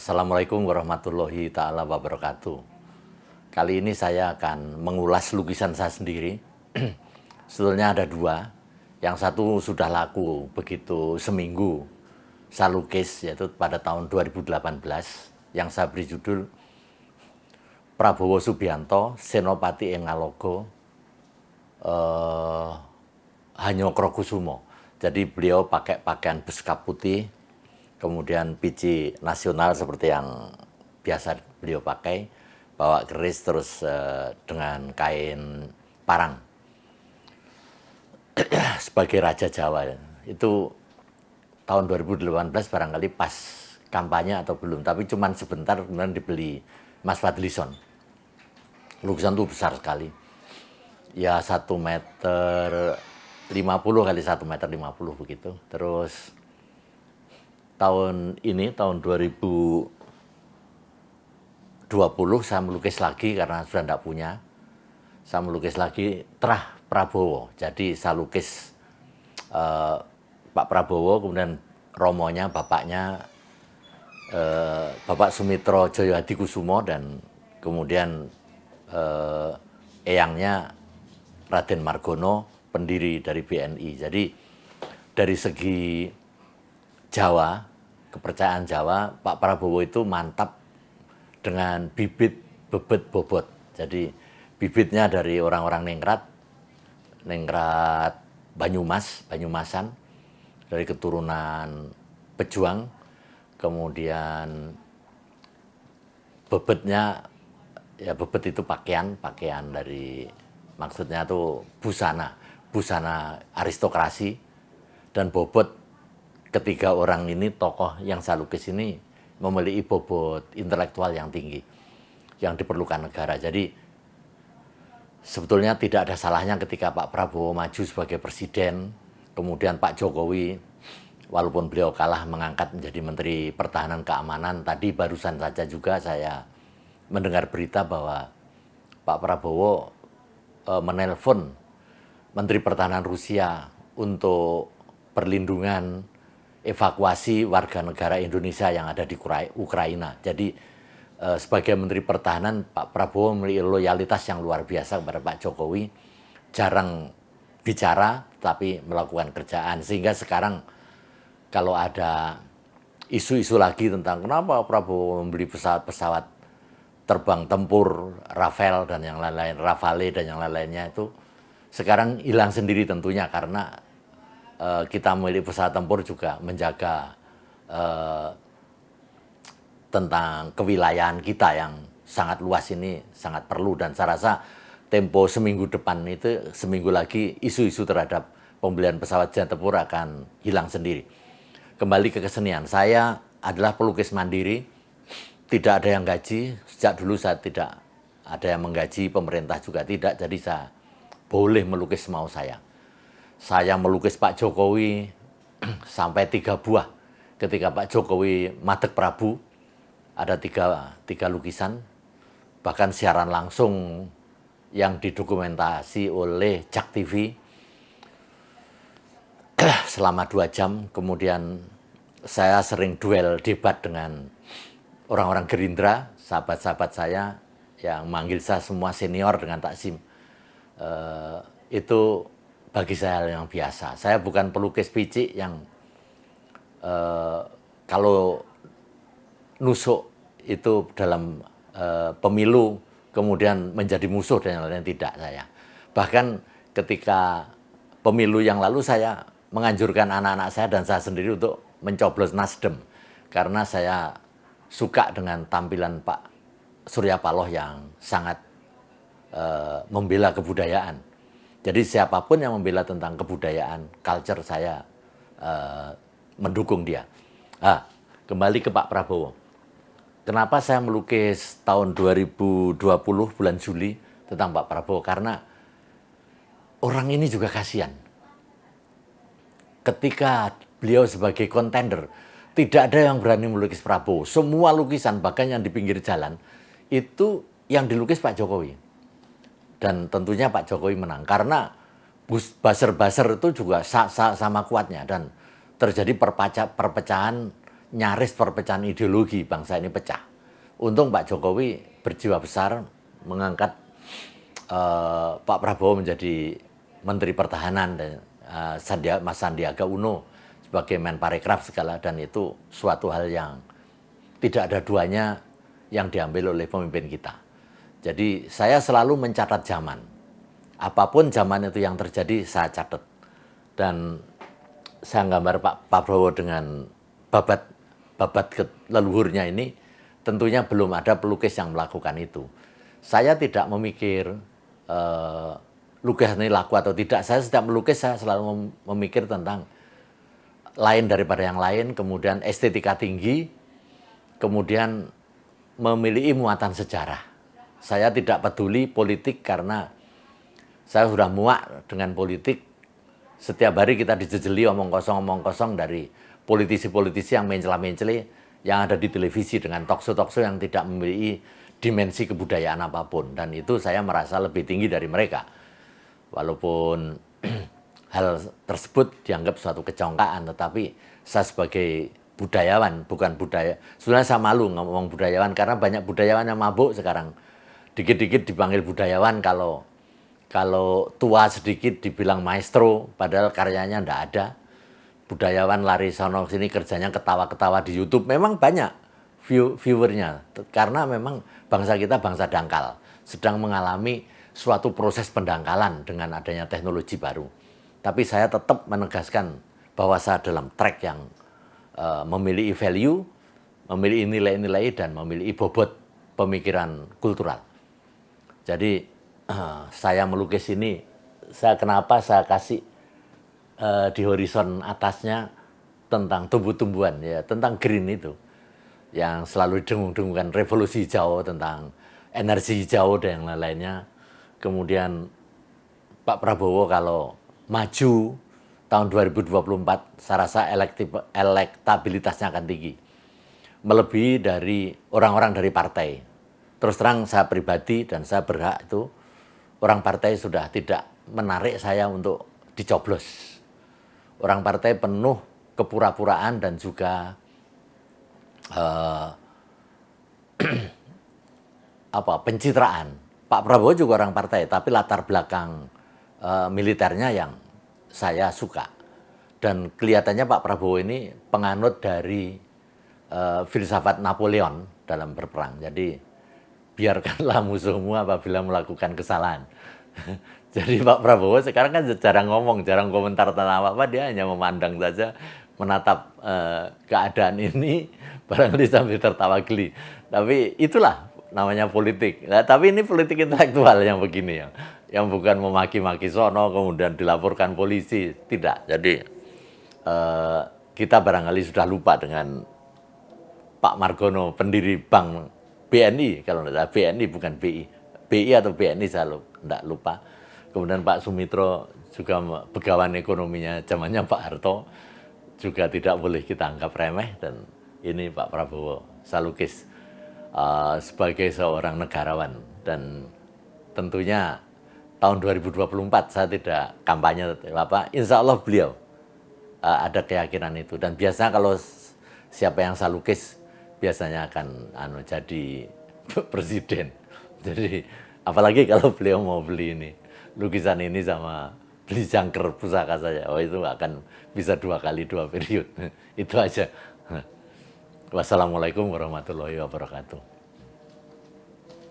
Assalamualaikum warahmatullahi ta'ala wabarakatuh. Kali ini saya akan mengulas lukisan saya sendiri. Sebetulnya ada dua. Yang satu sudah laku begitu seminggu saya lukis, yaitu pada tahun 2018. Yang saya beri judul Prabowo Subianto, Senopati ing Ngalogo, Hanyokrokusumo. Jadi beliau pakai pakaian beskap putih, kemudian pici nasional seperti yang biasa beliau pakai, bawa keris terus dengan kain parang sebagai Raja Jawa. Itu tahun 2018 barangkali pas kampanye atau belum, tapi cuman sebentar kemudian dibeli Mas Fadlison. Lukisan itu besar sekali, ya 1,50 meter kali 1,50 meter begitu. Terus tahun 2020 saya melukis lagi karena sudah tidak punya. Saya melukis lagi Terah Prabowo. Jadi saya lukis Pak Prabowo, kemudian romonya, bapaknya Bapak Sumitro Djoyohadikusumo, dan kemudian eyangnya Raden Margono, pendiri dari BNI. Jadi dari segi Jawa, kepercayaan Jawa, Pak Prabowo itu mantap dengan bibit, bebet, bobot. Jadi bibitnya dari orang-orang Ningrat Banyumasan, dari keturunan pejuang. Kemudian bebetnya, ya bebet itu pakaian dari, maksudnya itu busana aristokrasi. Dan bobot, ketiga orang ini, tokoh yang saya lukis ini memiliki bobot intelektual yang tinggi, yang diperlukan negara. Jadi sebetulnya tidak ada salahnya ketika Pak Prabowo maju sebagai presiden, kemudian Pak Jokowi, walaupun beliau kalah, mengangkat menjadi Menteri Pertahanan Keamanan. Tadi barusan saja juga saya mendengar berita bahwa Pak Prabowo menelpon Menteri Pertahanan Rusia untuk perlindungan evakuasi warga negara Indonesia yang ada di Ukraina. Jadi sebagai Menteri Pertahanan, Pak Prabowo memiliki loyalitas yang luar biasa kepada Pak Jokowi. Jarang bicara, tapi melakukan kerjaan. Sehingga sekarang kalau ada isu-isu lagi tentang kenapa Prabowo membeli pesawat terbang tempur Rafale dan yang lain-lain, Rafale dan yang lain-lainnya, itu sekarang hilang sendiri tentunya, karena kita memiliki pesawat tempur juga menjaga tentang kewilayahan kita yang sangat luas ini, sangat perlu. Dan saya rasa tempo seminggu depan itu, seminggu lagi, isu-isu terhadap pembelian pesawat jet tempur akan hilang sendiri. Kembali ke kesenian, saya adalah pelukis mandiri, tidak ada yang gaji. Sejak dulu saya tidak ada yang menggaji, pemerintah juga tidak, jadi saya boleh melukis mau saya. Saya melukis Pak Jokowi sampai 3 buah. Ketika Pak Jokowi Madeg Prabu, ada tiga lukisan. Bahkan siaran langsung yang didokumentasi oleh JAK TV selama 2 jam. Kemudian saya sering duel debat dengan orang-orang Gerindra, sahabat-sahabat saya yang manggil saya semua senior dengan taksim. Itu bagi saya hal yang biasa. Saya bukan pelukis picik yang kalau nusuk itu dalam pemilu kemudian menjadi musuh dan yang lain, tidak saya. Bahkan ketika pemilu yang lalu saya menganjurkan anak-anak saya dan saya sendiri untuk mencoblos Nasdem, karena saya suka dengan tampilan Pak Surya Paloh yang sangat membela kebudayaan. Jadi siapapun yang membela tentang kebudayaan, culture, saya mendukung dia. Kembali ke Pak Prabowo. Kenapa saya melukis tahun 2020 bulan Juli tentang Pak Prabowo? Karena orang ini juga kasihan. Ketika beliau sebagai kontender, tidak ada yang berani melukis Prabowo. Semua lukisan, bahkan yang di pinggir jalan, itu yang dilukis Pak Jokowi. Dan tentunya Pak Jokowi menang, karena buzzer-buzzer itu juga sama kuatnya, dan terjadi perpecahan nyaris perpecahan ideologi, bangsa ini pecah. Untung Pak Jokowi berjiwa besar mengangkat Pak Prabowo menjadi Menteri Pertahanan dan Mas Sandiaga Uno sebagai Menparekraf segala, dan itu suatu hal yang tidak ada duanya yang diambil oleh pemimpin kita. Jadi saya selalu mencatat zaman. Apapun zaman itu yang terjadi saya catat. Dan saya gambar Pak Prabowo dengan babat leluhurnya ini, tentunya belum ada pelukis yang melakukan itu. Saya tidak memikir lukisan ini laku atau tidak. Saya setiap melukis saya selalu memikir tentang lain daripada yang lain, kemudian estetika tinggi, kemudian memiliki muatan sejarah. Saya tidak peduli politik karena saya sudah muak dengan politik. Setiap hari kita dijejeli omong kosong dari politisi-politisi yang mencela-mencela yang ada di televisi dengan talkshow-talkshow yang tidak memiliki dimensi kebudayaan apapun. Dan itu saya merasa lebih tinggi dari mereka. Walaupun hal tersebut dianggap suatu kecongkaan, tetapi saya sebagai budayawan, bukan budaya. Sebenarnya saya malu ngomong budayawan karena banyak budayawan yang mabuk sekarang. Dikit-dikit dipanggil budayawan, kalau tua sedikit dibilang maestro, padahal karyanya ndak ada. Budayawan lari sono sini kerjanya ketawa-ketawa di YouTube. Memang banyak viewernya, karena memang bangsa kita bangsa dangkal, sedang mengalami suatu proses pendangkalan dengan adanya teknologi baru. Tapi saya tetap menegaskan bahwa saya dalam track yang memiliki value, memiliki nilai-nilai, dan memiliki bobot pemikiran kultural. Jadi saya melukis ini, kenapa saya kasih di horizon atasnya tentang tumbuh-tumbuhan, ya, tentang green itu, yang selalu didengung-dengungkan revolusi hijau, tentang energi hijau dan yang lain-lainnya. Kemudian Pak Prabowo kalau maju tahun 2024, saya rasa elektabilitasnya akan tinggi, melebihi dari orang-orang dari partai. Terus terang saya pribadi dan saya berhak itu, orang partai sudah tidak menarik saya untuk dicoblos. Orang partai penuh kepura-puraan dan juga pencitraan. Pak Prabowo juga orang partai, tapi latar belakang militernya yang saya suka. Dan kelihatannya Pak Prabowo ini penganut dari filsafat Napoleon dalam berperang. Jadi biarkanlah musuhmu apabila melakukan kesalahan. Jadi Pak Prabowo sekarang kan jarang ngomong, jarang komentar tentang apa-apa, dia hanya memandang saja, menatap keadaan ini, barangkali sambil tertawa geli. Tapi itulah namanya politik. Nah, tapi ini politik intelektual yang begini, yang bukan memaki-maki sono kemudian dilaporkan polisi, tidak. Jadi kita barangkali sudah lupa dengan Pak Margono, pendiri Bank BNI, kalau tidak salah BNI bukan BI. BI atau BNI saya tidak lupa. Kemudian Pak Sumitro juga begawan ekonominya zamannya Pak Harto, juga tidak boleh kita anggap remeh. Dan ini Pak Prabowo, saya lukis sebagai seorang negarawan. Dan tentunya tahun 2024 saya tidak kampanye, insya Allah beliau ada keyakinan itu. Dan biasanya kalau siapa yang saya lukis biasanya akan jadi presiden. Jadi apalagi kalau beliau mau beli ini, lukisan ini sama beli jangker pusaka saja, itu akan bisa 2 kali 2 periode. Itu aja. Wassalamualaikum warahmatullahi wabarakatuh.